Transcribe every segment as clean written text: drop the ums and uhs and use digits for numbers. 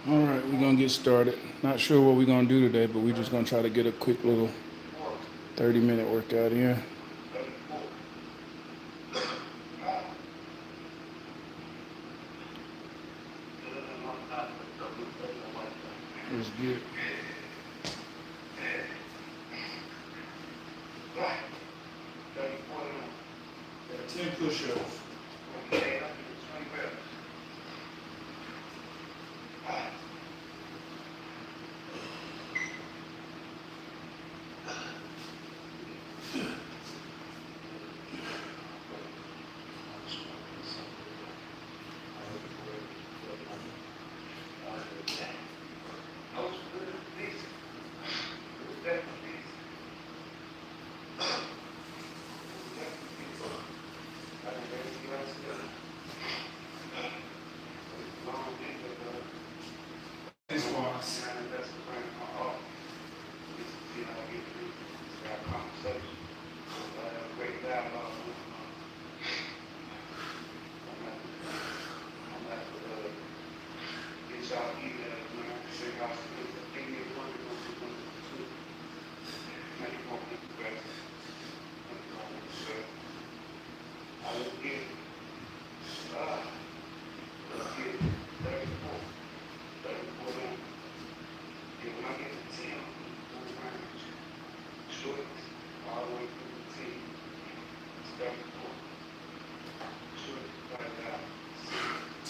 All right, we're gonna get started. Not sure what we're gonna do today, but we're just gonna try to get a quick little 30-minute workout in. Let's get it. 10 push-ups.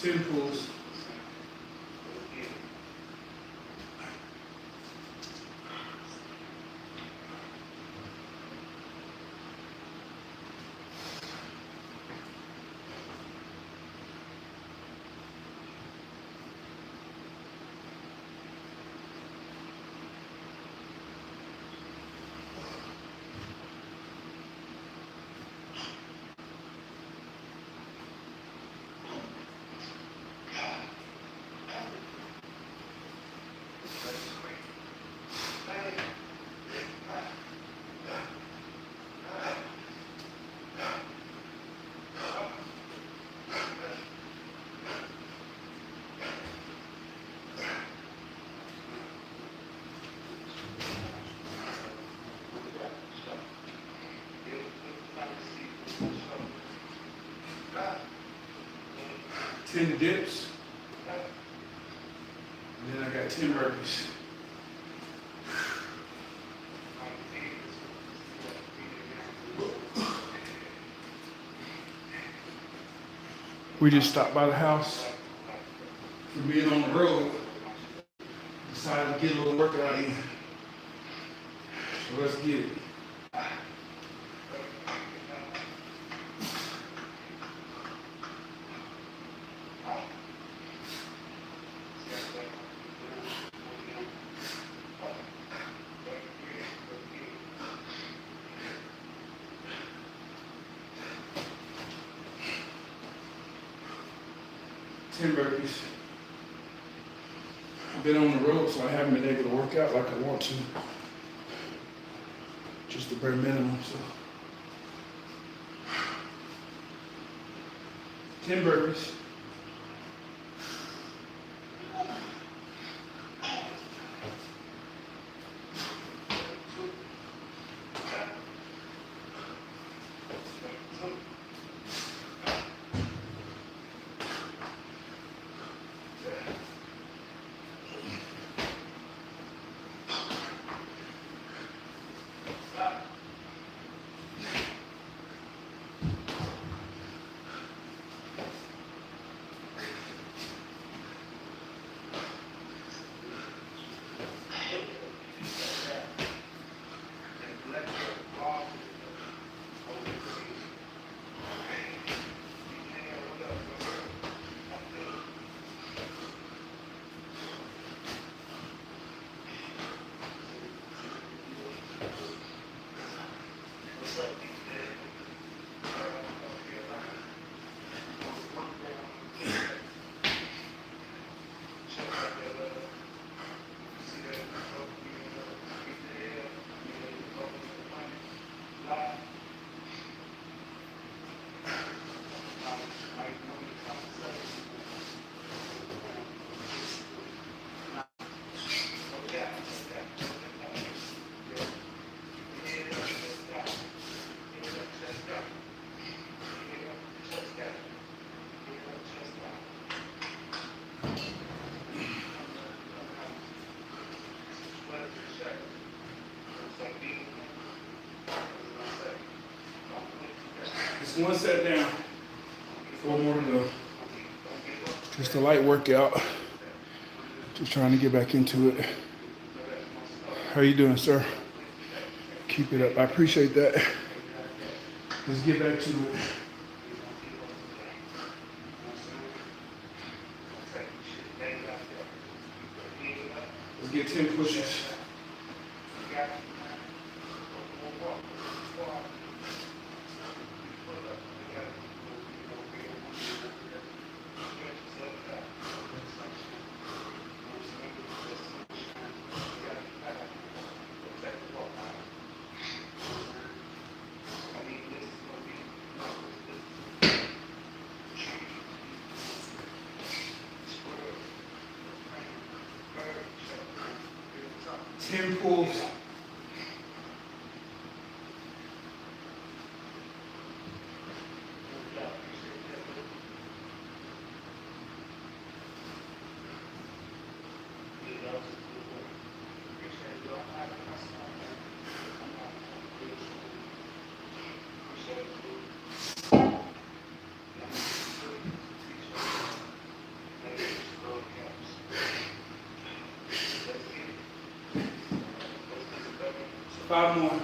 Ten pulls. Ten dips. And then I got 10 burpees. We just stopped by the house for being on the road. Decided to get a little workout in. So let's get it. Burpees. I've been on the road, so I haven't been able to work out like I want to. Just the bare minimum, so. 10 burpees. one set down. 4 more to go. Just a light workout. Just trying to get back into it. How you doing, sir? Keep it up. I appreciate that. Let's get back to it. Let's get 10 pushes. Pulls. Five more.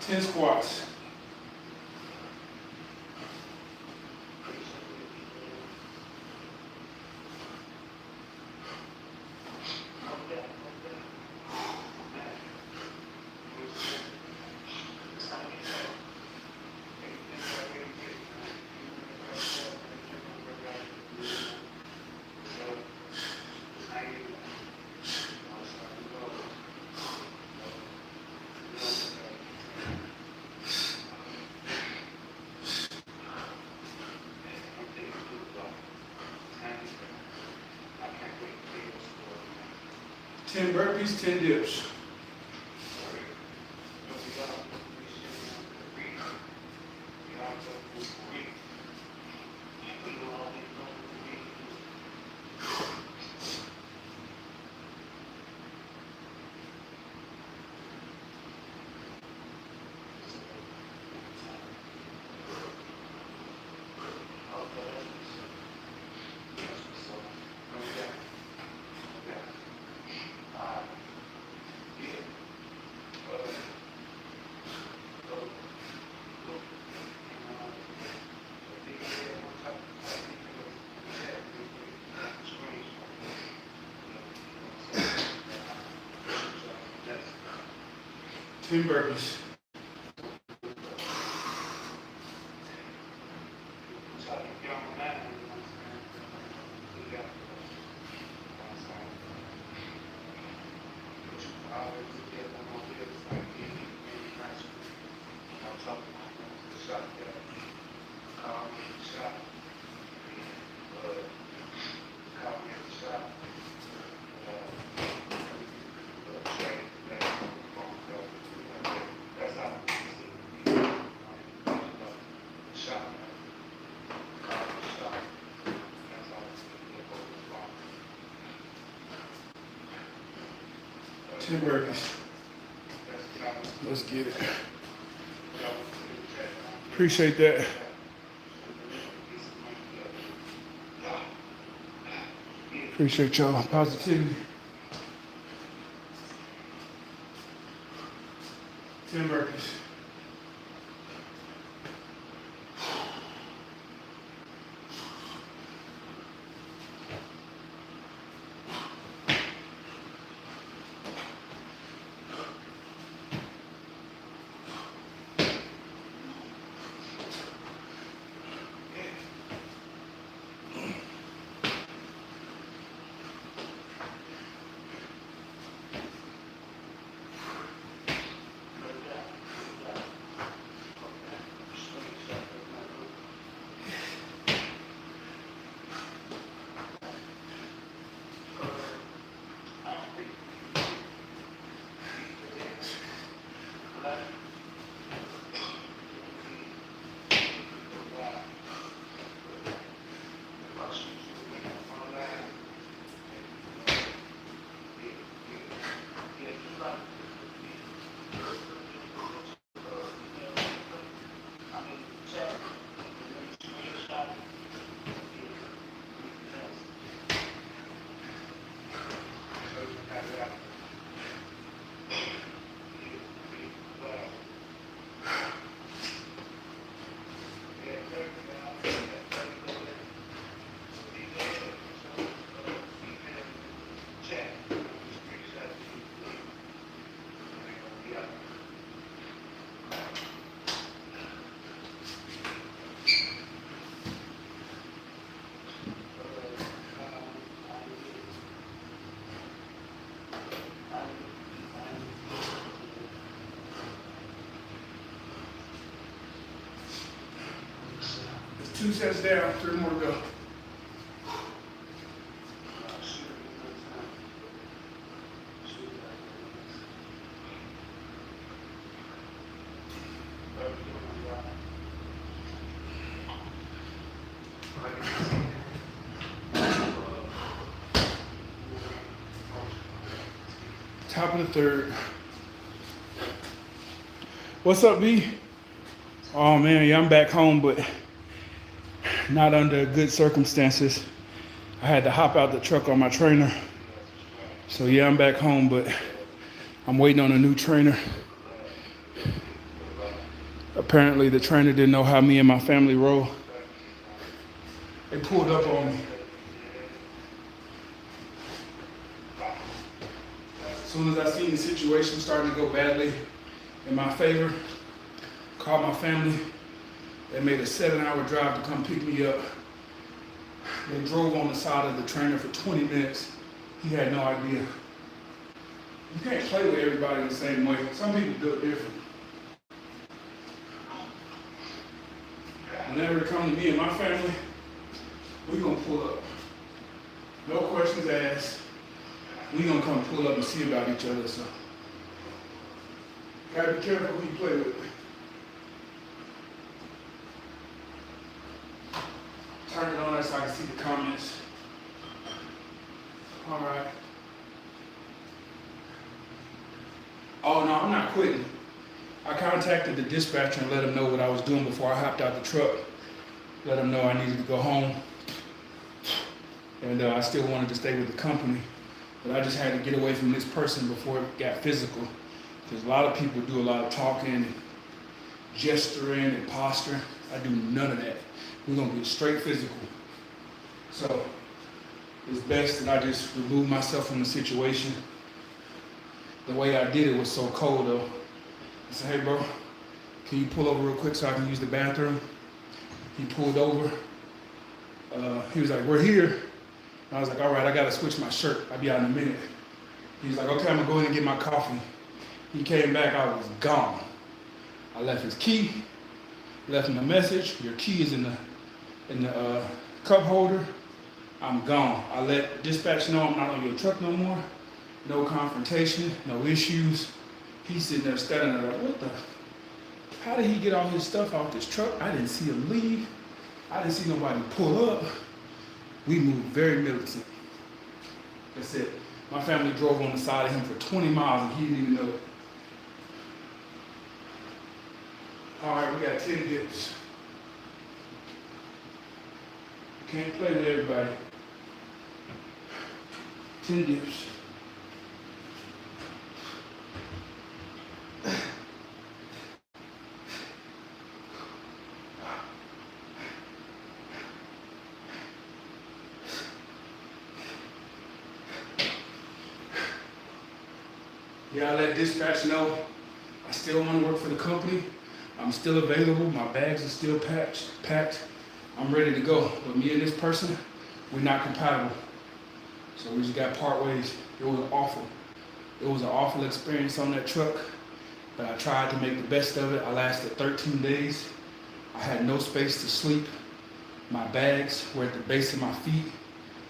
Ten squats. Ten burpees, 10 dips. Ten burpees. Ten burpees. Let's get it. Appreciate that. Appreciate y'all positivity. 10 burpees. 2 sets down, 3 more to go. Top of the 3rd. What's up, B? Oh man, yeah, I'm back home, but not under good circumstances. I had to hop out the truck on my trainer. So yeah, I'm back home, but I'm waiting on a new trainer. Apparently the trainer didn't know how me and my family roll. They pulled up on me. As soon as I seen the situation starting to go badly in my favor, called my family. They made a 7-hour drive to come pick me up. They drove on the side of the trainer for 20 minutes. He had no idea. You can't play with everybody the same way. Some people do it different. Whenever it comes to me and my family, we're gonna pull up. No questions asked. We're gonna come pull up and see about each other. So, gotta be careful who you play with. Turn it on there so I can see the comments. All right. Oh no, I'm not quitting. I contacted the dispatcher and let him know what I was doing before I hopped out the truck. Let him know I needed to go home. And I still wanted to stay with the company. But I just had to get away from this person before it got physical. Because a lot of people do a lot of talking and gesturing and posturing. I do none of that. We're gonna get straight physical. So it's best that I just remove myself from the situation. The way I did it was so cold though. I said, hey bro, can you pull over real quick so I can use the bathroom? He pulled over. He was like, we're here. And I was like, all right, I gotta switch my shirt. I'll be out in a minute. He was like, okay, I'm gonna go in and get my coffee. He came back, I was gone. I left his key, left him a message. Your key is in the cup holder. I'm gone. I let dispatch know I'm not on your truck no more. No confrontation, no issues. He's sitting there standing there like, what the? How did he get all his stuff off this truck? I didn't see him leave. I didn't see nobody pull up. We moved very militant. That's it. My family drove on the side of him for 20 miles and he didn't even know it. All right, we got 10 dips. Can't play with everybody. 10 dips. Yeah, I let dispatch know I still want to work for the company. I'm still available. My bags are still packed. I'm ready to go. But me and this person, we're not compatible. So we just got part ways. It was awful. It was an awful experience on that truck, but I tried to make the best of it. I lasted 13 days. I had no space to sleep. My bags were at the base of my feet.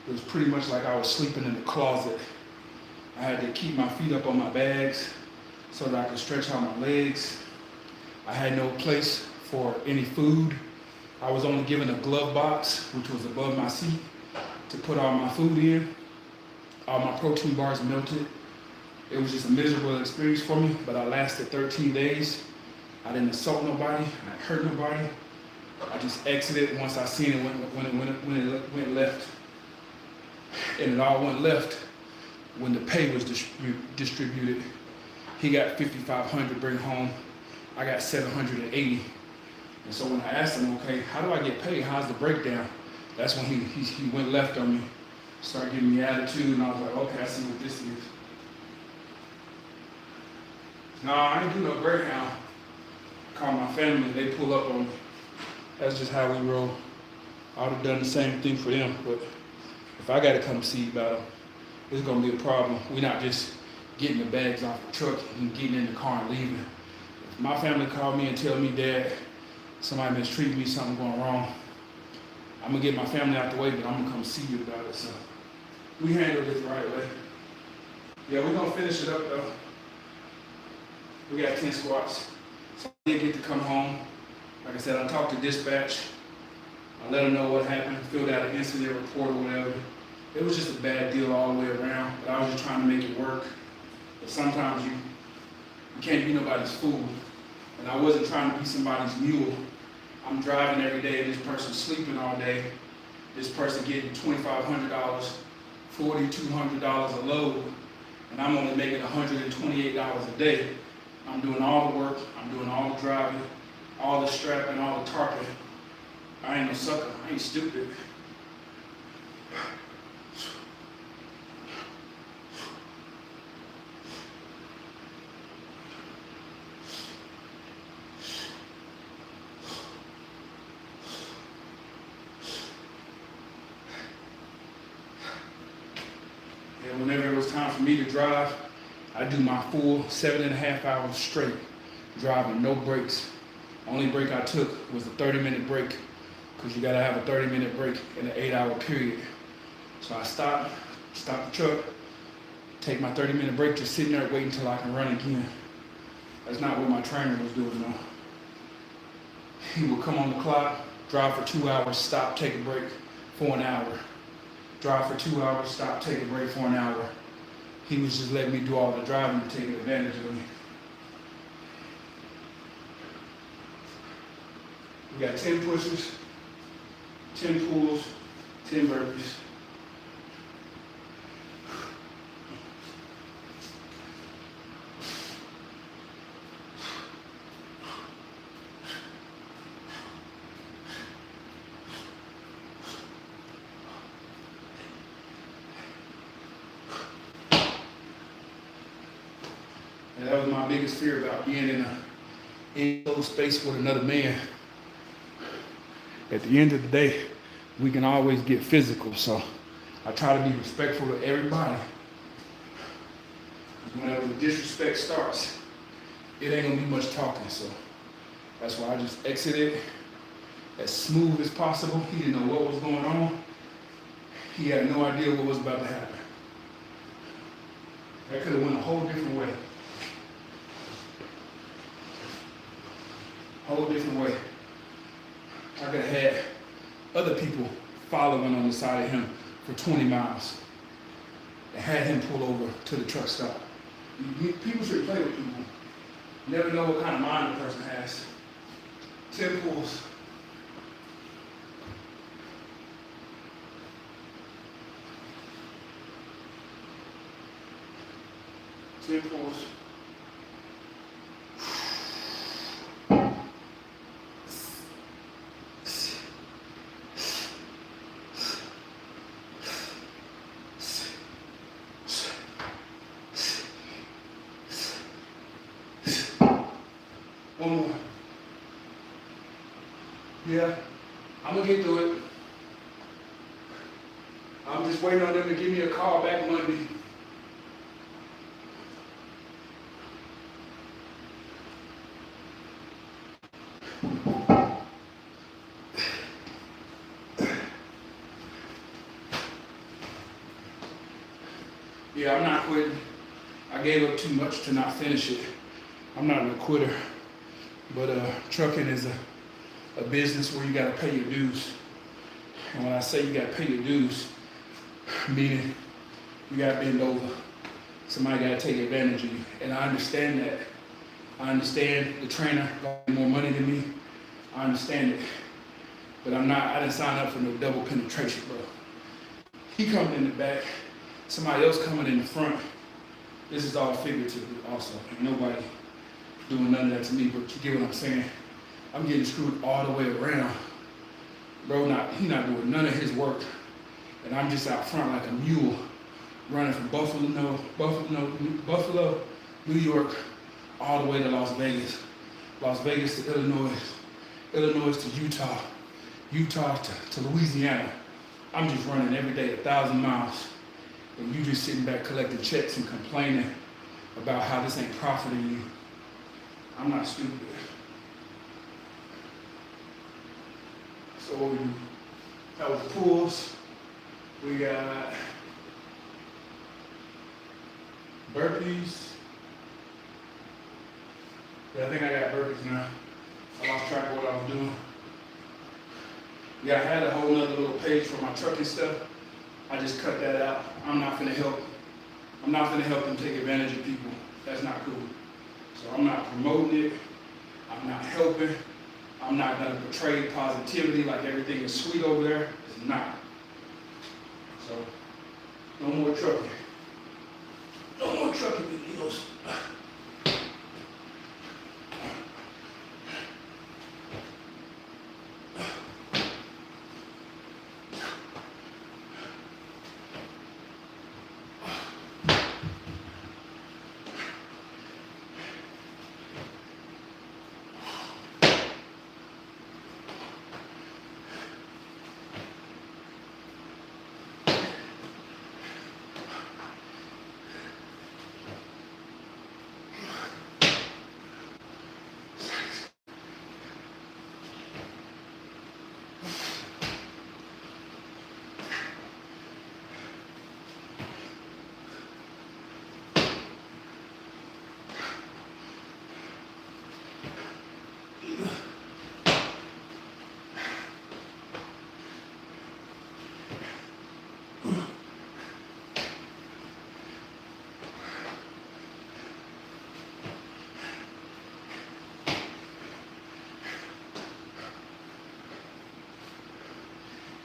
It was pretty much like I was sleeping in the closet. I had to keep my feet up on my bags so that I could stretch out my legs. I had no place for any food. I was only given a glove box, which was above my seat, to put all my food in. All my protein bars melted. It was just a miserable experience for me, but I lasted 13 days. I didn't assault nobody, I didn't hurt nobody. I just exited once I seen it when it went left. And it all went left when the pay was distributed. He got $5,500 bring home. I got $780. And so when I asked him, okay, how do I get paid? How's the breakdown? That's when he went left on me. Started giving me attitude, and I was like, okay, I see what this is. No, I ain't do no breakdown. I called my family, they pull up on me. That's just how we roll. I would have done the same thing for them, but if I got to come see about them, it's going to be a problem. We're not just getting the bags off the truck and getting in the car and leaving. If my family called me and tell me, Dad, somebody mistreated me, something going wrong, I'm going to get my family out the way, but I'm going to come see you about it. So we handled it the right way. Yeah, we're going to finish it up, though. We got 10 squats. So I did get to come home. Like I said, I talked to dispatch. I let them know what happened, filled out an incident report or whatever. It was just a bad deal all the way around, but I was just trying to make it work. But sometimes you can't be nobody's fool. And I wasn't trying to be somebody's mule. I'm driving every day, and this person's sleeping all day. This person getting $2,500, $4,200 a load, and I'm only making $128 a day. I'm doing all the work, I'm doing all the driving, all the strapping, all the tarping. I ain't no sucker, I ain't stupid. And whenever it was time for me to drive, I do my full 7.5 hours straight, driving, no breaks. Only break I took was a 30-minute break, because you gotta have a 30-minute break in an 8-hour period. So I stop the truck, take my 30-minute break, just sitting there waiting until I can run again. That's not what my trainer was doing, though. He would come on the clock, drive for 2 hours, stop, take a break for an hour. Drive for 2 hours, stop, take a break for an hour. He was just letting me do all the driving and taking advantage of me. We got 10 pushes, 10 pulls, 10 burpees. And that was my biggest fear about being in a enclosed space with another man. At the end of the day, we can always get physical, so I try to be respectful of everybody. Whenever the disrespect starts, it ain't gonna be much talking, so that's why I just exited as smooth as possible. He didn't know what was going on. He had no idea what was about to happen. That could have went a whole different way. Whole different way. I could have had other people following on the side of him for 20 miles and had him pull over to the truck stop. People should play with people. You never know what kind of mind the person has. 10 pulls. One more. Yeah, I'm gonna get through it. I'm just waiting on them to give me a call back Monday. Yeah, I'm not quitting. I gave up too much to not finish it. I'm not a quitter. But trucking is a business where you gotta pay your dues. And when I say you gotta pay your dues, meaning you gotta bend over somebody got to take advantage of you. And I understand that. I understand the trainer got more money than me. I understand it. But I didn't sign up for no double penetration, bro. He coming in the back, somebody else coming in the front. This is all figurative also. Ain't nobody doing none of that to me, but you get what I'm saying? I'm getting screwed all the way around. Bro, he not doing none of his work. And I'm just out front like a mule, running from Buffalo, New York, all the way to Las Vegas to Illinois, Illinois to Utah, Utah to Louisiana. I'm just running every day 1,000 miles. And you just sitting back collecting checks and complaining about how this ain't profiting you. I'm not stupid. So what we do? That was pulls. We got burpees. Yeah, I think I got burpees now. I lost track of what I was doing. Yeah, I had a whole other little page for my trucking stuff. I just cut that out. I'm not gonna help them take advantage of people. That's not cool. So I'm not promoting it. I'm not helping. I'm not gonna portray positivity like everything is sweet over there. It's not. So, no more trucking. No more trucking videos.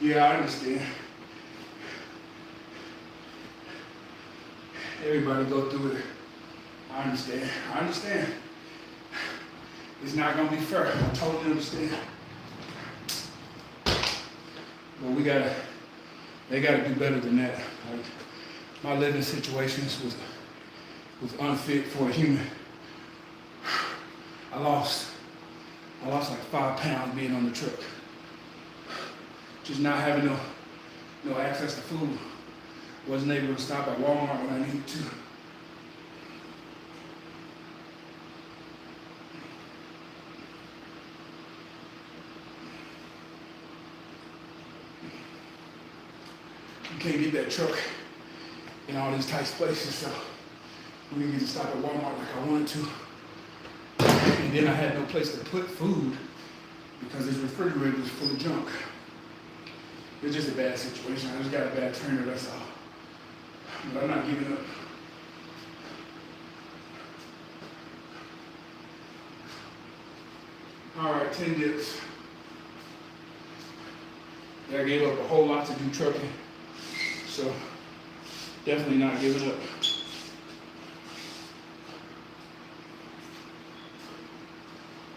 Yeah, I understand. Everybody go through it. I understand. It's not gonna be fair. I totally understand. But they gotta do better than that. Like, my living situations was unfit for a human. I lost like 5 pounds being on the truck. Just not having no access to food. Wasn't able to stop at Walmart when I needed to. You can't get that truck in all these tight places, so we didn't get to stop at Walmart like I wanted to. And then I had no place to put food because this refrigerator was full of junk. It's just a bad situation. I just got a bad trainer, that's all. But I'm not giving up. All right, 10 dips. Yeah, I gave up a whole lot to do trucking. So, definitely not giving up.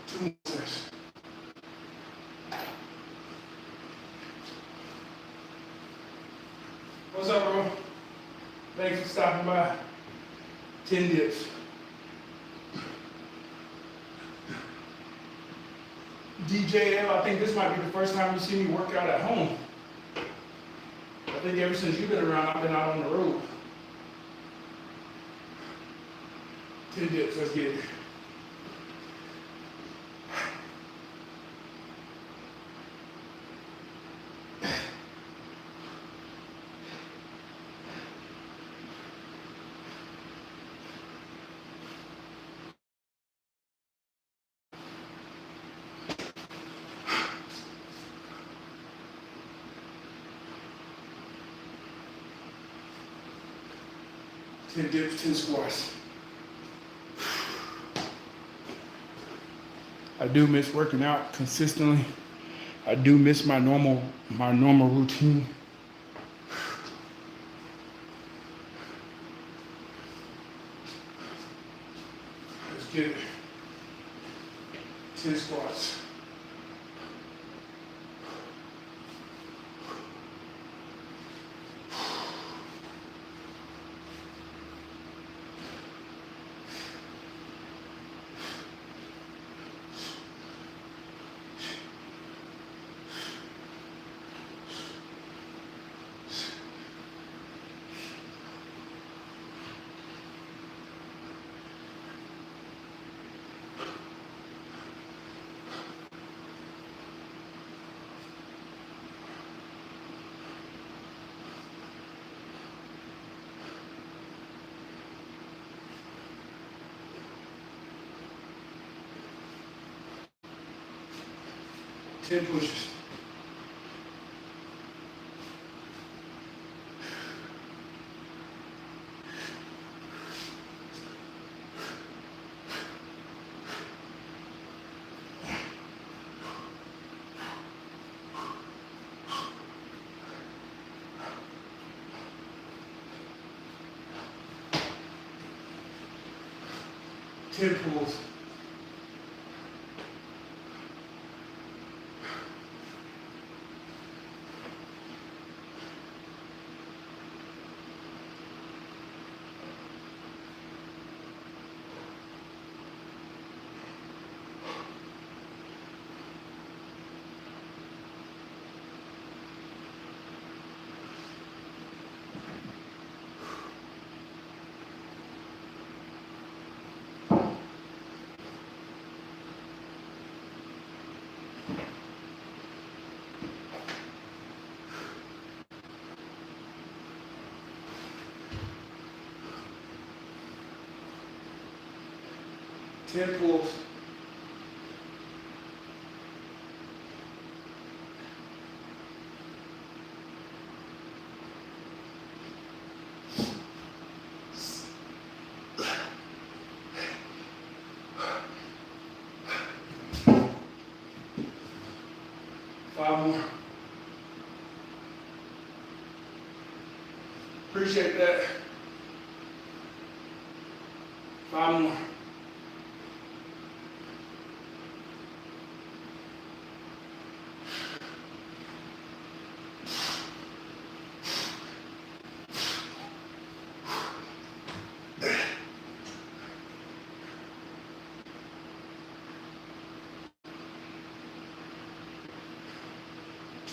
Two more sets. What's up, bro? Thanks for stopping by. 10 dips. DJL, I think this might be the first time you see me work out at home. I think ever since you've been around, I've been out on the road. 10 dips, let's get it. 10 dips, 10 squats. I do miss working out consistently. I do miss my normal routine. Let's get it. 10 squats. Ten pushes. Ten pulls. Ten pulls. Five more. Appreciate that. Five more.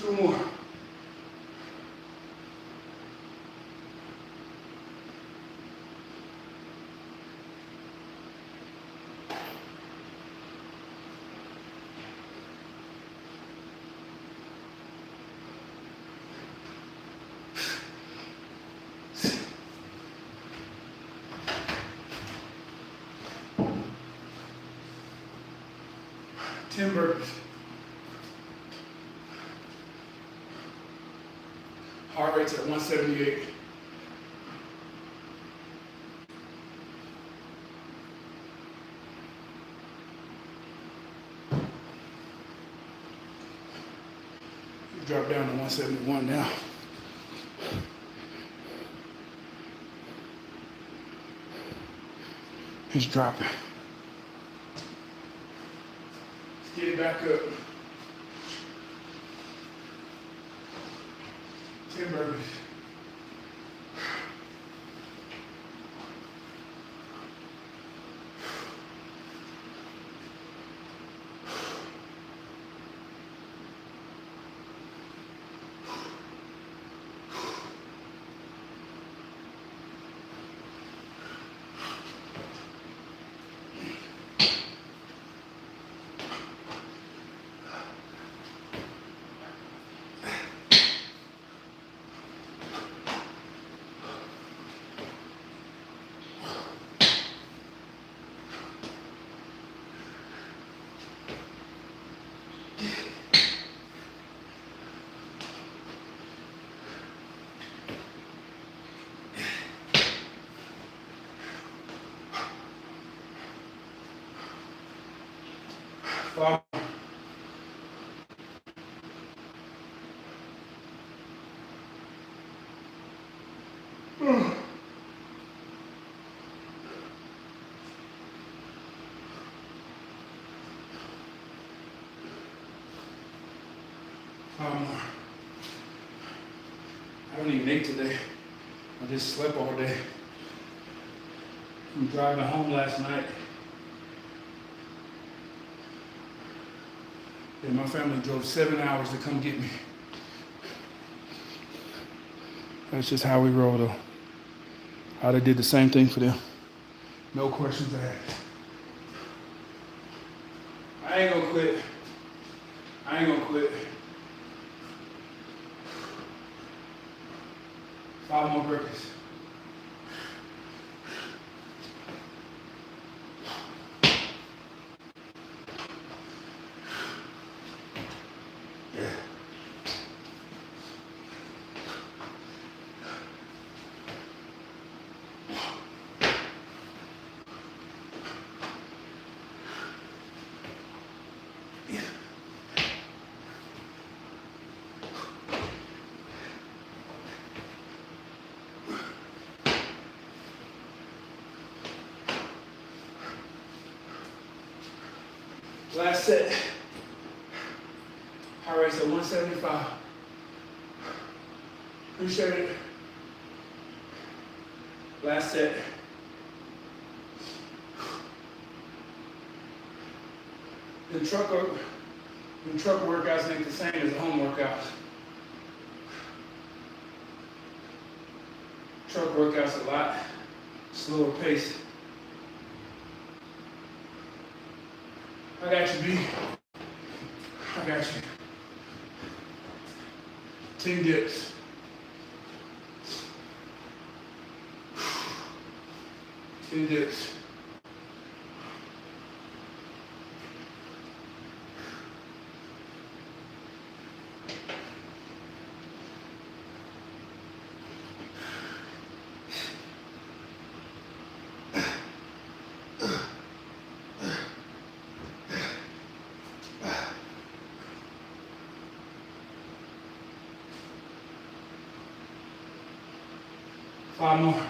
Two more. Ten burpees. Heart rate's at 178. Drop down to 171 now. It's dropping. Let's get it back up. 10 burpees. 5 more. 5 more. I haven't even ate today. I just slept all day. I'm driving home last night. And my family drove 7 hours to come get me. That's just how we roll though. I'd have did the same thing for them. No questions asked. I ain't gonna quit. I ain't gonna quit. 5 more burpees. Last set. Heart rate's at 175. Appreciate it. Last set. The truck workouts ain't the same as the home workouts. Truck workouts a lot slower pace. I got you, B. I got you. 10 dips. 10 dips. Five more.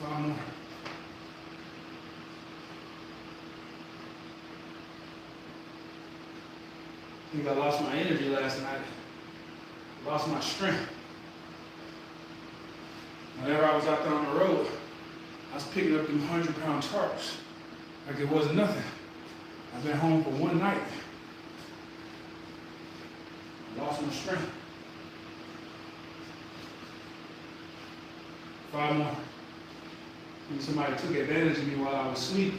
Five more. I think I lost my energy last night. Lost my strength. Whenever I was out there on the road, I was picking up them 100-pound tarps like it wasn't nothing. I've been home for one night. I lost my strength. 5 more. And somebody took advantage of me while I was asleep.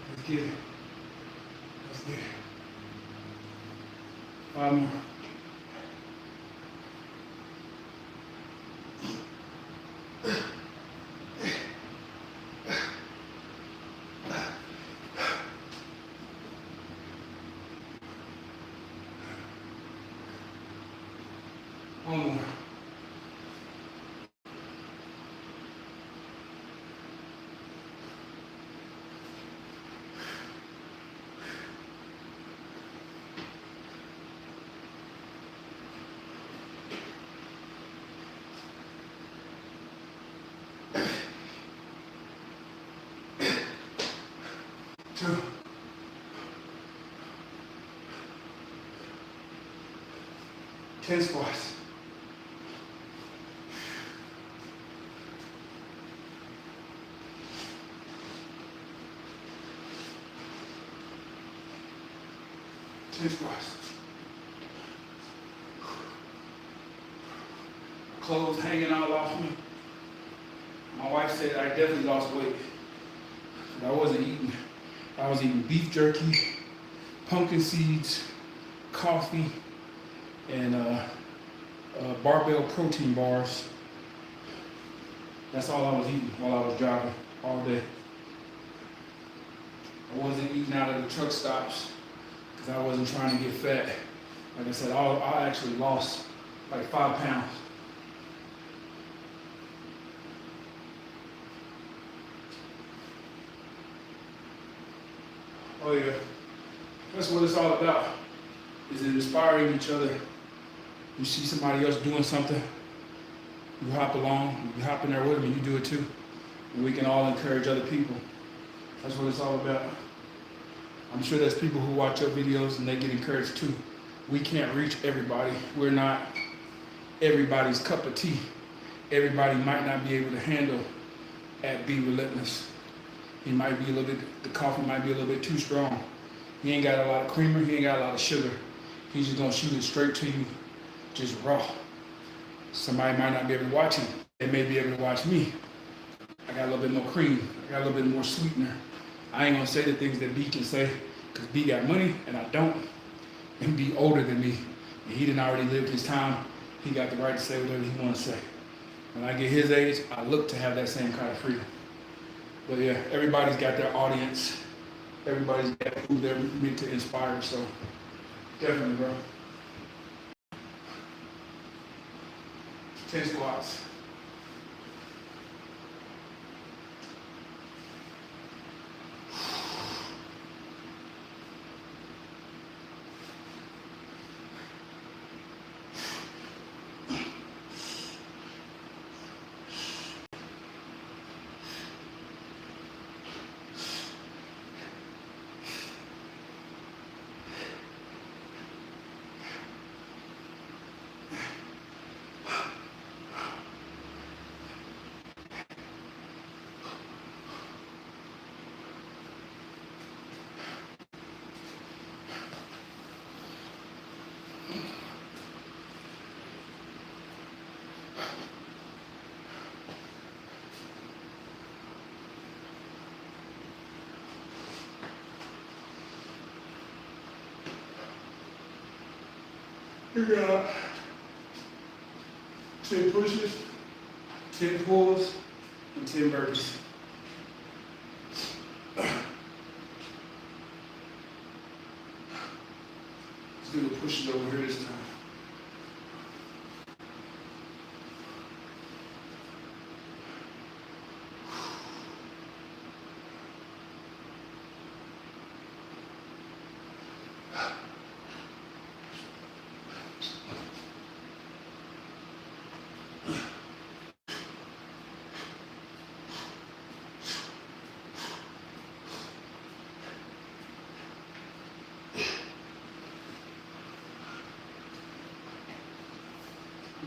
Let's get it. Let's get it. 5 more. One more. Two. 10 squats. Squats. Clothes hanging all off me. My wife said I definitely lost weight. But I wasn't eating. I was eating beef jerky, pumpkin seeds, coffee, and barbell protein bars That's all I was eating while I was driving all day. I wasn't eating out of the truck stops because I wasn't trying to get fat. Like I said, I actually lost like 5 pounds. Oh yeah, that's what it's all about, is inspiring each other. You see somebody else doing something, you hop along, you hop in there with them and you do it too. And we can all encourage other people. That's what it's all about. I'm sure there's people who watch our videos and they get encouraged too. We can't reach everybody. We're not everybody's cup of tea. Everybody might not be able to handle at Be Relentless. He might be a little bit, the coffee might be a little bit too strong. He ain't got a lot of creamer, he ain't got a lot of sugar. He's just gonna shoot it straight to you, just raw. Somebody might not be able to watch him. They may be able to watch me. I got a little bit more cream. I got a little bit more sweetener. I ain't gonna say the things that B can say, because B got money and I don't. And B older than me. And he didn't already live his time. He got the right to say whatever he wants to say. When I get his age, I look to have that same kind of freedom. But yeah, everybody's got their audience. Everybody's got who they're meant to inspire. So definitely, bro. 10 squats. We got 10 pushes, 10 pulls, and 10 burpees. Let's do the pushes over here this time.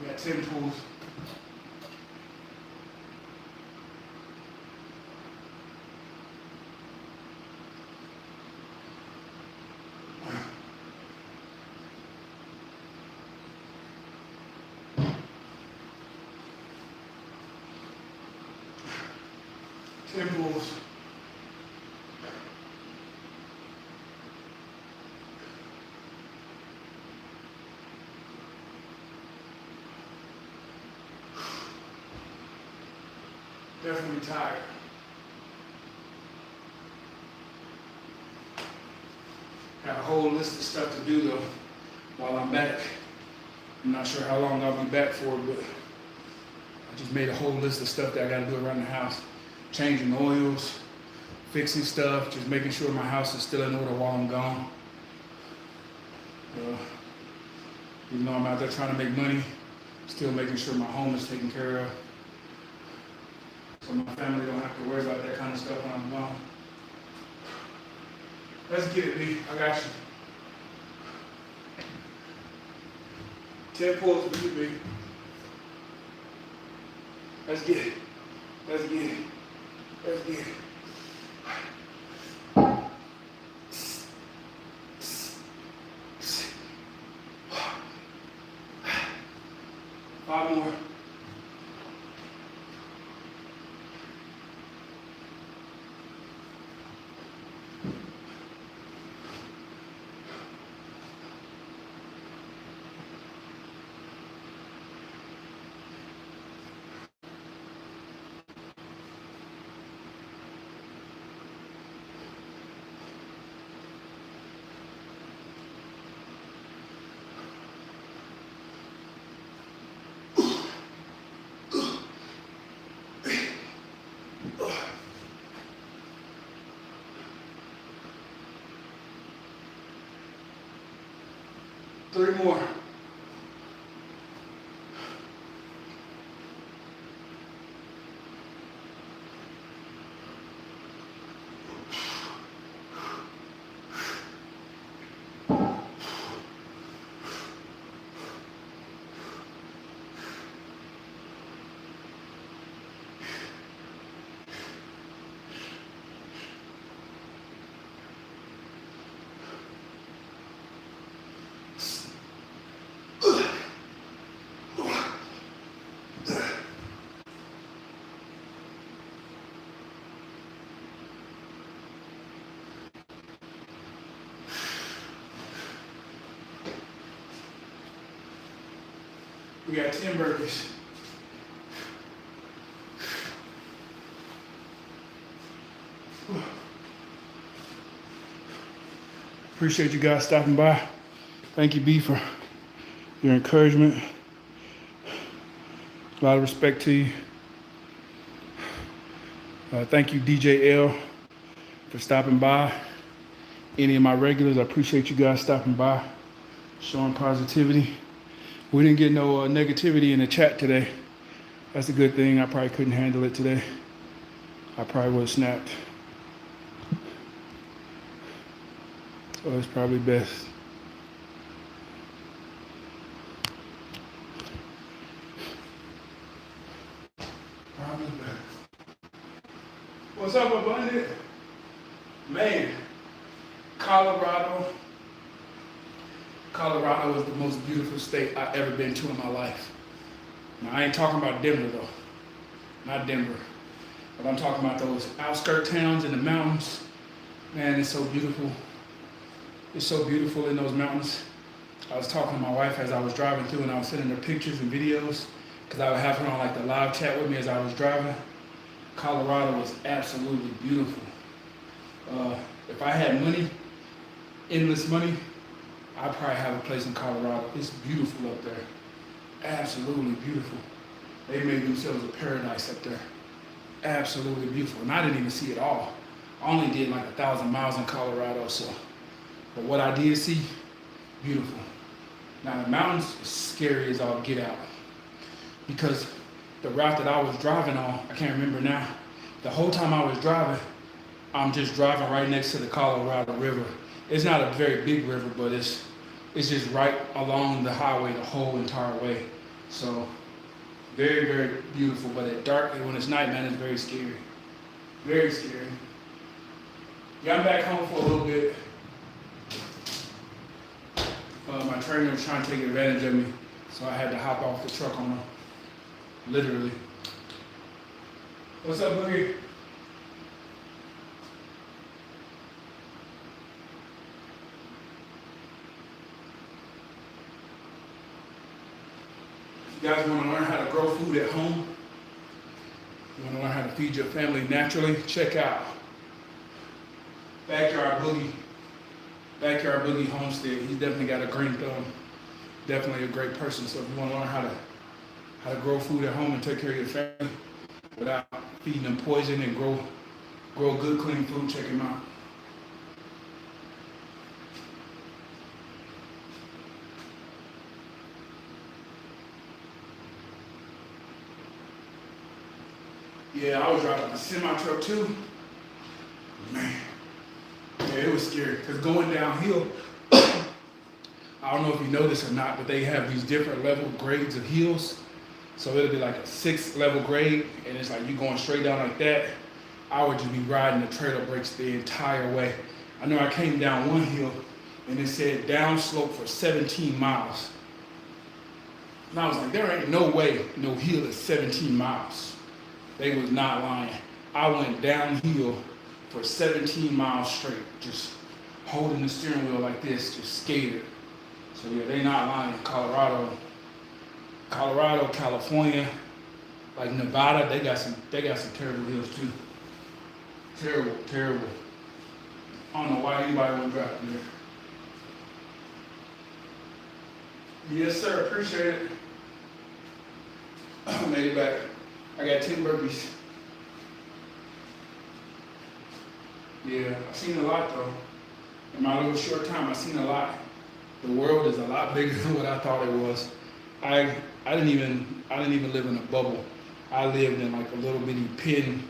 We got 10 pulls. Pulls. Definitely tired. Got a whole list of stuff to do though while I'm back. I'm not sure how long I'll be back for, but I just made a whole list of stuff that I gotta do around the house. Changing oils, fixing stuff, just making sure my house is still in order while I'm gone. Even though I'm out there trying to make money, still making sure my home is taken care of. So my family don't have to worry about that kind of stuff when I'm gone. Let's get it, B. I got you. 10 pulls for you, B. Let's get it. Let's get it. Let's get it. Five more. 3 more. We got 10 burpees. Appreciate you guys stopping by. Thank you, B, for your encouragement. A lot of respect to you. Thank you, DJ L, for stopping by. Any of my regulars, I appreciate you guys stopping by, showing positivity. We didn't get no negativity in the chat today. That's a good thing. I probably couldn't handle it today. I probably would have snapped. So it's probably best. Probably best. What's up, Abundant? Man, Colorado is the most beautiful state I've ever been to in my life. Now, I ain't talking about Denver, though. Not Denver. But I'm talking about those outskirt towns in the mountains. Man, it's so beautiful. It's so beautiful in those mountains. I was talking to my wife as I was driving through, and I was sending her pictures and videos because I would have her on like the live chat with me as I was driving. Colorado was absolutely beautiful. If I had money, endless money, I'd probably have a place in Colorado. It's beautiful up there. Absolutely beautiful. They made themselves a paradise up there. Absolutely beautiful. And I didn't even see it all. I only did like 1,000 miles in Colorado, so. But what I did see, beautiful. Now the mountains is scary as all get out. Because the route that I was driving on, I can't remember now, the whole time I was driving, I'm just driving right next to the Colorado River. It's not a very big river, but it's just right along the highway the whole entire way. So very, very beautiful. But at dark, when it's night, man, it's very scary. Very scary. Yeah, I'm back home for a little bit. My trainer was trying to take advantage of me, so I had to hop off the truck on him. Literally. What's up, Boogie? You guys want to learn how to grow food at home? You want to learn how to feed your family naturally? Check out Backyard Boogie Homestead. He's definitely got a green thumb. Definitely a great person. So if you want to learn how to grow food at home and take care of your family without feeding them poison and grow good, clean food, check him out. Yeah, I was driving a semi-truck too. Man, yeah, it was scary. Because going downhill, I don't know if you know this or not, but they have these different level grades of hills. So it'll be like a 6th level grade, and it's like you going straight down like that. I would just be riding the trailer brakes the entire way. I know I came down one hill, and it said downslope for 17 miles. And I was like, there ain't no way no hill is 17 miles. They was not lying. I went downhill for 17 miles straight, just holding the steering wheel like this, just skated. So yeah, they not lying. Colorado, California, like Nevada, they got some terrible hills too. Terrible, terrible. I don't know why anybody would drive through there. Yes, sir. Appreciate it. I made it back. I got 10 burpees. Yeah, I've seen a lot though. In my little short time, I've seen a lot. The world is a lot bigger than what I thought it was. I I didn't even live in a bubble. I lived in like a little bitty pen.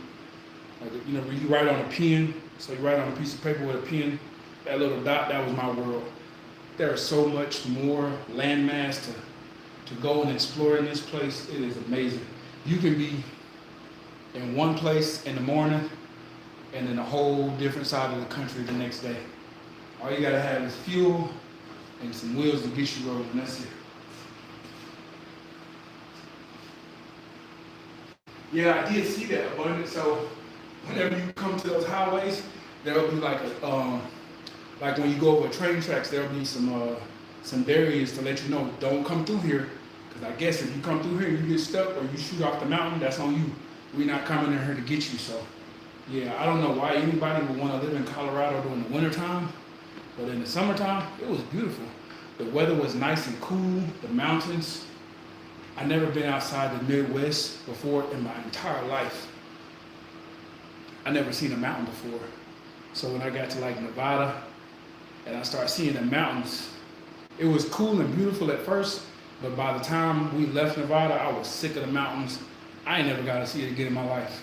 Like, you know, you write on a pen, so you write on a piece of paper with a pen. That little dot, that was my world. There is so much more landmass to go and explore in this place. It is amazing. You can be in one place in the morning and in a whole different side of the country the next day. All you gotta have is fuel and some wheels to get you rolling. That's it. Yeah, I did see that abundance. So whenever you come to those highways, there'll be like when you go over train tracks, there'll be some barriers to let you know don't come through here. Because I guess if you come through here and you get stuck or you shoot off the mountain, that's on you. We're not coming in here to get you. So yeah, I don't know why anybody would want to live in Colorado during the wintertime, but in the summertime, it was beautiful. The weather was nice and cool, the mountains. I never been outside the Midwest before in my entire life. I never seen a mountain before. So when I got to like Nevada and I started seeing the mountains, it was cool and beautiful at first, but by the time we left Nevada, I was sick of the mountains. I ain't never got to see it again in my life.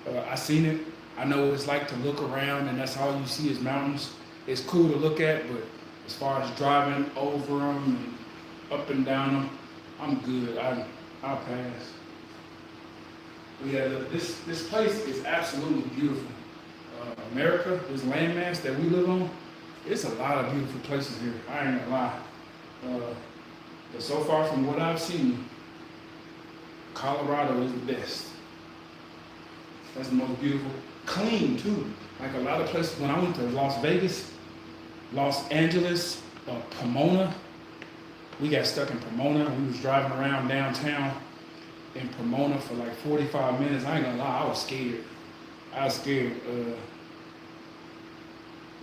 I seen it. I know what it's like to look around and that's all you see is mountains. It's cool to look at, but as far as driving over them and up and down them, I'm good. I'll pass. But yeah, this place is absolutely beautiful. America, this landmass that we live on, it's a lot of beautiful places here. I ain't gonna lie. But so far from what I've seen, Colorado is the best. That's the most beautiful. Clean too. Like a lot of places, when I went to Las Vegas, Los Angeles, Pomona, we got stuck in Pomona. We was driving around downtown in Pomona for like 45 minutes. I ain't gonna lie, I was scared.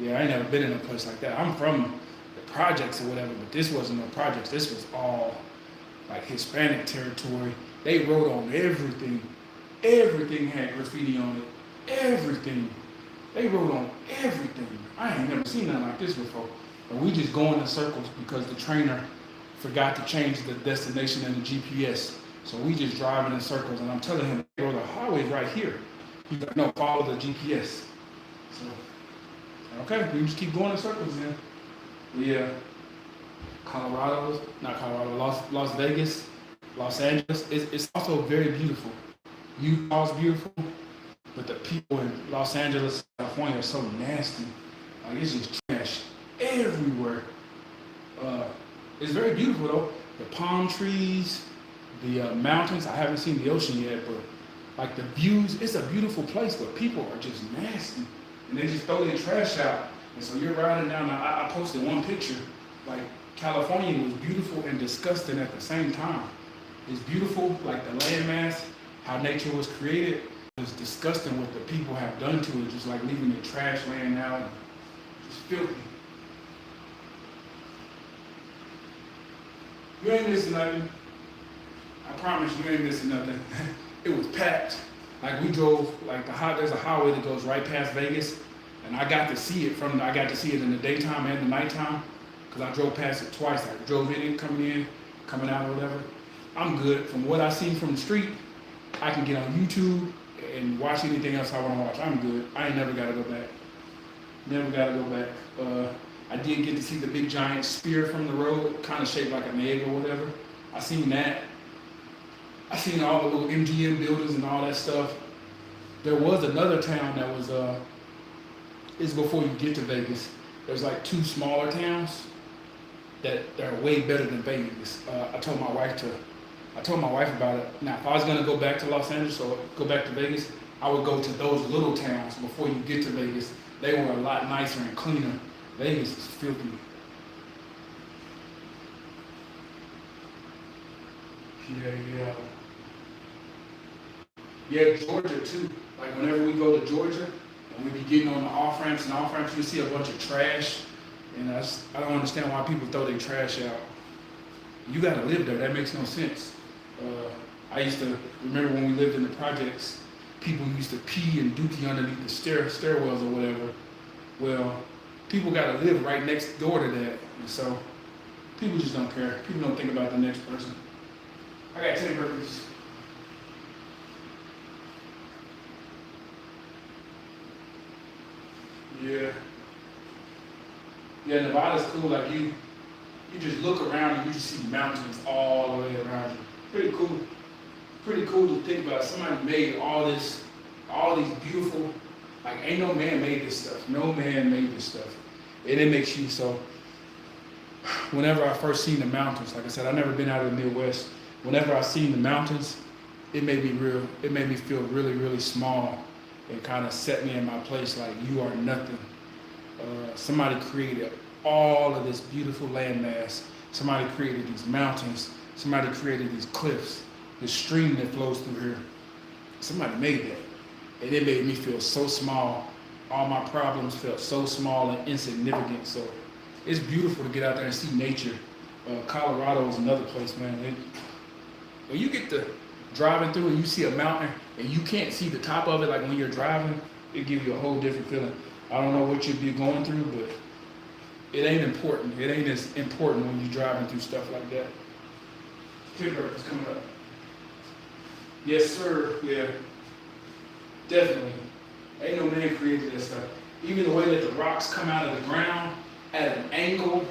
Yeah, I ain't never been in a place like that. I'm from the projects or whatever, but this wasn't no projects. This was all like Hispanic territory. They wrote on everything. Everything had graffiti on it. Everything. They wrote on everything. I ain't never seen nothing like this before. But we just going in circles because the trainer forgot to change the destination in the GPS. So we just driving in circles, and I'm telling him, bro, the highway's right here. He's like, no, follow the GPS. So, okay, we just keep going in circles then. Yeah, Las Vegas, Los Angeles, it's also very beautiful. Utah's beautiful, but the people in Los Angeles, California are so nasty. Like, it's just trash everywhere. It's very beautiful though. The palm trees, the mountains. I haven't seen the ocean yet, but like the views, it's a beautiful place, but people are just nasty. And they just throw their trash out. And so you're riding down, I posted one picture, like California was beautiful and disgusting at the same time. It's beautiful, like the landmass, how nature was created. It's disgusting what the people have done to it, just like leaving the trash laying out, just filthy. You ain't missing nothing. I promise you ain't missing nothing. It was packed. Like we drove, like there's a highway that goes right past Vegas, and I got to see it in the daytime and the nighttime, because I drove past it twice. I drove in it, coming out or whatever. I'm good. From what I see from the street, I can get on YouTube and watch anything else I want to watch. I'm good. I ain't never got to go back. Never got to go back. I did get to see the big giant spear from the road, kind of shaped like an egg or whatever. I seen that. I seen all the little MGM buildings and all that stuff. There was another town that was, it's before you get to Vegas. There's like two smaller towns that are way better than Vegas. I told my wife about it. Now, if I was gonna go back to Los Angeles or go back to Vegas, I would go to those little towns before you get to Vegas. They were a lot nicer and cleaner. Vegas is filthy. Yeah, Georgia too. Like whenever we go to Georgia and we be getting on the off ramps you see a bunch of trash. And I don't understand why people throw their trash out. You gotta live there, that makes no sense. I used to remember when we lived in the projects, people used to pee and dookie underneath the stairwells or whatever. Well, people gotta live right next door to that. And so People just don't care. People don't think about the next person. I got 10 burpees. Yeah. Yeah, Nevada's cool. Like you just look around and you just see mountains all the way around you. Pretty cool. Pretty cool to think about. Somebody made all these beautiful, like ain't no man made this stuff. No man made this stuff. And it makes you so, whenever I first seen the mountains, like I said, I've never been out of the Midwest. Whenever I seen the mountains, it made me feel really, really small. It kind of set me in my place like you are nothing. Somebody created all of this beautiful landmass. Somebody created these mountains. Somebody created these cliffs, this stream that flows through here. Somebody made that. And it made me feel so small. All my problems felt so small and insignificant. So it's beautiful to get out there and see nature. Colorado is another place, man. When you get to driving through and you see a mountain and you can't see the top of it, like when you're driving, it gives you a whole different feeling. I don't know what you'd be going through, but it ain't important. It ain't as important when you're driving through stuff like that. Timber is coming up. Yes, sir. Yeah. Definitely. Ain't no man created that stuff. Even the way that the rocks come out of the ground at an angle,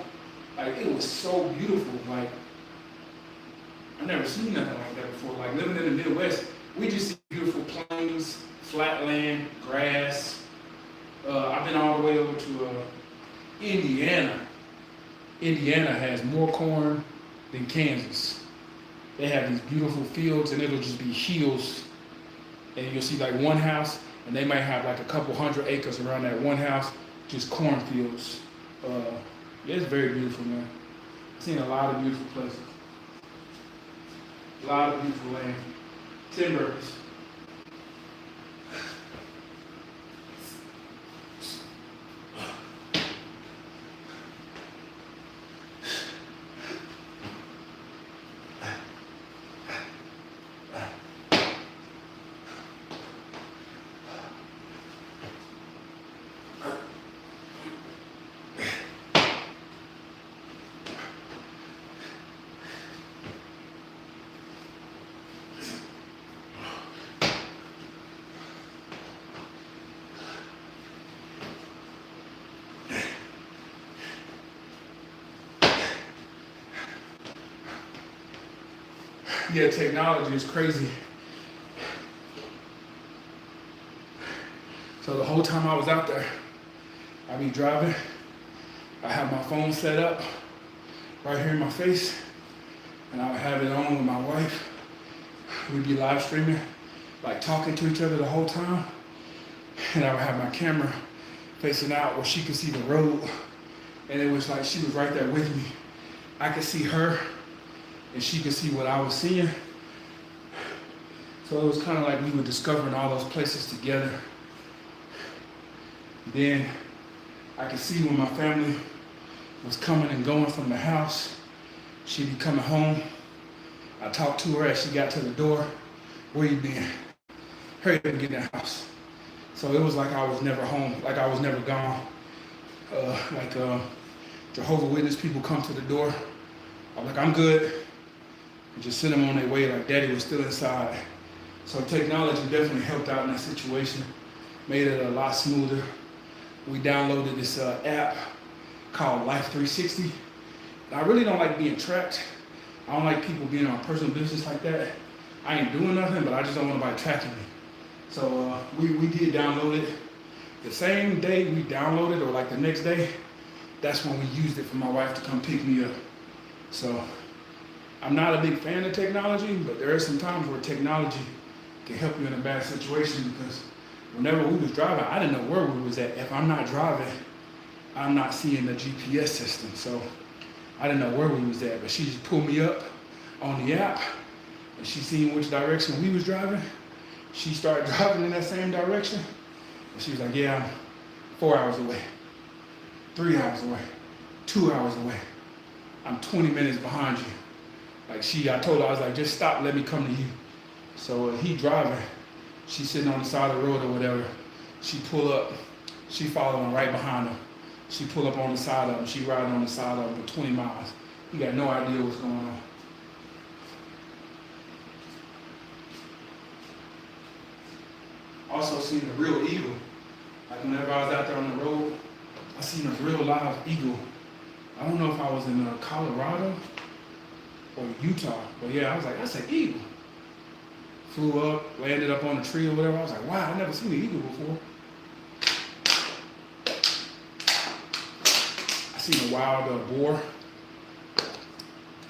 like it was so beautiful. Like I never seen nothing like that before. Like living in the Midwest, we just see beautiful plains, flat land, grass. I've been all the way over to Indiana. Indiana has more corn than Kansas. They have these beautiful fields and it'll just be hills. And you'll see like one house and they might have like a couple hundred acres around that one house, just cornfields. Yeah, it's very beautiful, man. I've seen a lot of beautiful places. A lot of beautiful land. Timbers. Yeah, technology is crazy. So the whole time I was out there, I'd be driving, I have my phone set up right here in my face, and I would have it on with my wife. We'd be live streaming, like talking to each other the whole time, and I would have my camera facing out where she could see the road, and it was like she was right there with me. I could see her, and she could see what I was seeing. So it was kind of like we were discovering all those places together. Then I could see when my family was coming and going from the house. She'd be coming home. I talked to her as she got to the door. Where you been? Hurry up and get in the house. So it was like I was never home, like I was never gone. Jehovah's Witness people come to the door. I'm like, I'm good. And just send them on their way like Daddy was still inside. So technology definitely helped out in that situation, made it a lot smoother. We downloaded this app called Life 360. And I really don't like being tracked. I don't like people being on personal business like that. I ain't doing nothing, but I just don't want nobody tracking me. So we did download it. The same day we downloaded, or like the next day, that's when we used it for my wife to come pick me up. So I'm not a big fan of technology, but there are some times where technology can help you in a bad situation, because whenever we was driving, I didn't know where we was at. If I'm not driving, I'm not seeing the GPS system. So I didn't know where we was at, but she just pulled me up on the app, and she seen which direction we was driving. She started driving in that same direction, and she was like, yeah, I'm 4 hours away, 3 hours away, 2 hours away. I'm 20 minutes behind you. Like I told her, I was like, just stop, let me come to you. So he driving, she's sitting on the side of the road or whatever. She pull up, she following right behind him. She pull up on the side of him, she riding on the side of him for 20 miles. You got no idea what's going on. Also seen a real eagle. Like whenever I was out there on the road, I seen a real live eagle. I don't know if I was in Colorado or Utah, but yeah, I was like, that's an eagle. Flew up, landed up on a tree or whatever. I was like, wow, I never seen an eagle before. I seen a wild boar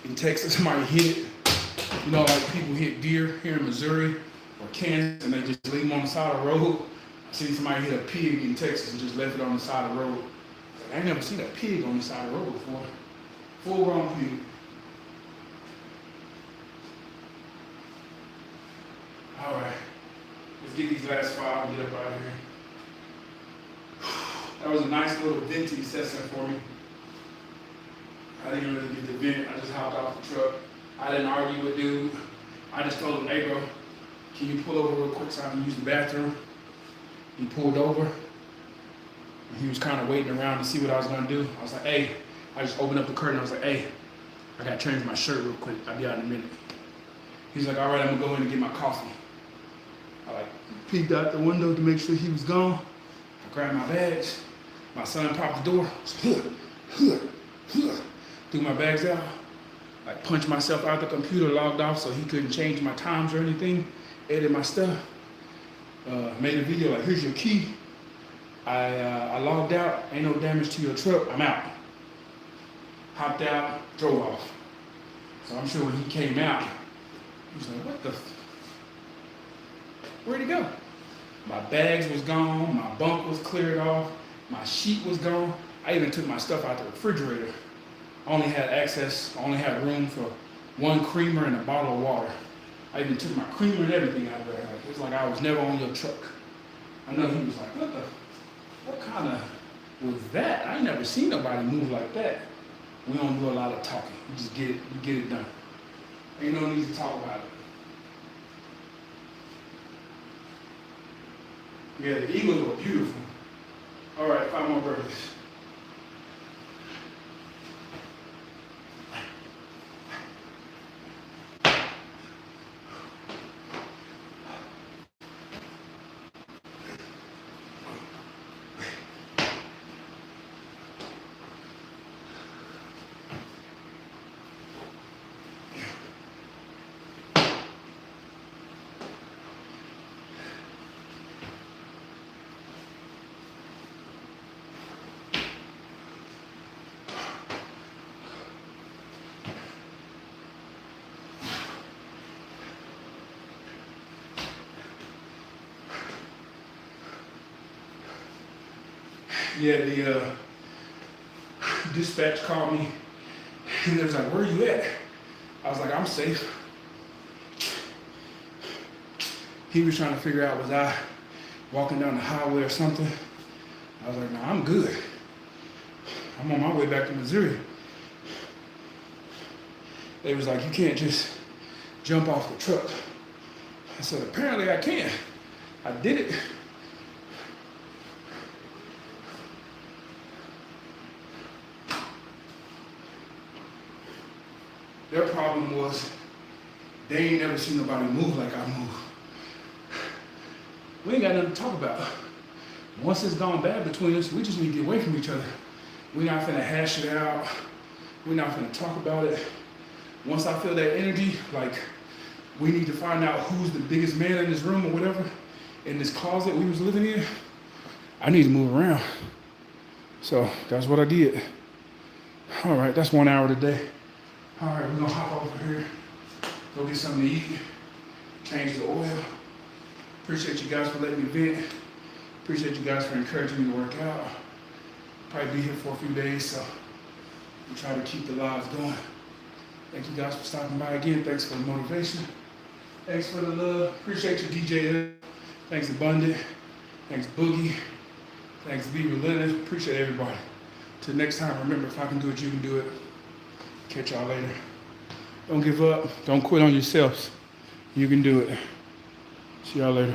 in Texas. Somebody hit it. You know, like people hit deer here in Missouri or Kansas and they just leave them on the side of the road. I seen somebody hit a pig in Texas and just left it on the side of the road. I ain't never seen a pig on the side of the road before. Full grown pig. All right, let's get these last 5 and get up out of here. That was a nice little venting session for me. I didn't really get the vent. I just hopped off the truck. I didn't argue with dude. I just told him, hey bro, can you pull over real quick so I can use the bathroom? He pulled over. He was kind of waiting around to see what I was gonna do. I was like, hey, I just opened up the curtain. I was like, hey, I gotta change my shirt real quick. I'll be out in a minute. He's like, all right, I'm gonna go in and get my coffee. I like peeked out the window to make sure he was gone. I grabbed my bags. My son popped the door. Threw my bags out. Like punched myself out the computer, logged off so he couldn't change my times or anything. Edited my stuff. Made a video like, here's your key. I logged out. Ain't no damage to your truck. I'm out. Hopped out, drove off. So I'm sure when he came out, he was like, what the? Where'd he go? My bags was gone. My bunk was cleared off. My sheet was gone. I even took my stuff out the refrigerator. I only had room for 1 creamer and a bottle of water. I even took my creamer and everything out of there. Like, it's like I was never on your truck. I know he was like, what kind of was that? I ain't never seen nobody move like that. We don't do a lot of talking. You just get it done. Ain't no need to talk about it. Yeah, the eagles were beautiful. All right, 5 more birdies. Yeah, the dispatch called me and they was like, where are you at? I was like, I'm safe. He was trying to figure out, was I walking down the highway or something? I was like, no, I'm good. I'm on my way back to Missouri. They was like, you can't just jump off the truck. I said, apparently I can. I did it. Their problem was they ain't never seen nobody move like I move. We ain't got nothing to talk about. Once it's gone bad between us, we just need to get away from each other. We're not finna hash it out. We're not finna talk about it. Once I feel that energy, like we need to find out who's the biggest man in this room or whatever, in this closet we was living in, I need to move around. So that's what I did. All right, that's 1 hour today. All right, we're gonna hop over here, go get something to eat, change the oil. Appreciate you guys for letting me vent. Appreciate you guys for encouraging me to work out. Probably be here for a few days, so we try to keep the lives going. Thank you guys for stopping by again. Thanks for the motivation. Thanks for the love. Appreciate you, DJ. Thanks, Abundant. Thanks, Boogie. Thanks, Be Relentless. Appreciate everybody. Till next time, remember, if I can do it, you can do it. Catch y'all later. Don't give up. Don't quit on yourselves. You can do it. See y'all later.